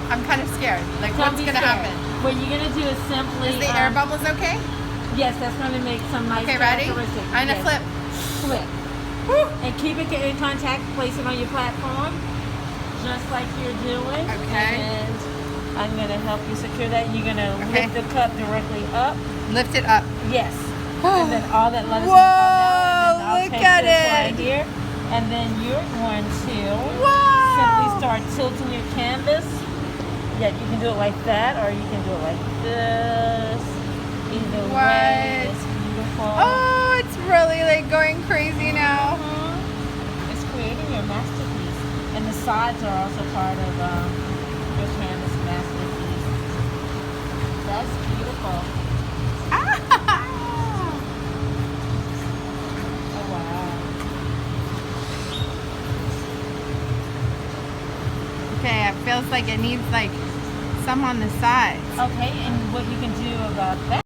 I'm kind of scared. Like, Don't what's be gonna scared. happen? What you're gonna do is simply. Is the air bubbles okay? Yes, that's gonna make some nice Okay, ready? characteristics. I'm gonna flip. Flip. Woo. And keep it in contact. Place it on your platform, just like you're doing. Okay. And I'm gonna help you secure that. You're gonna lift the cup directly up. Lift it up. Yes. And then all that love is Whoa, gonna fall down. And then I'll look take at this it. right here. And then you're going to Wow. simply start tilting your canvas. Yeah, you can do it like that, or you can do it like this. Either way, it's beautiful. Oh, it's really like going crazy now. It's creating your masterpiece. And the sides are also part of your canvas masterpiece. That's beautiful. Oh, wow. Okay, it feels like it needs like some on the sides. Okay, and what you can do about that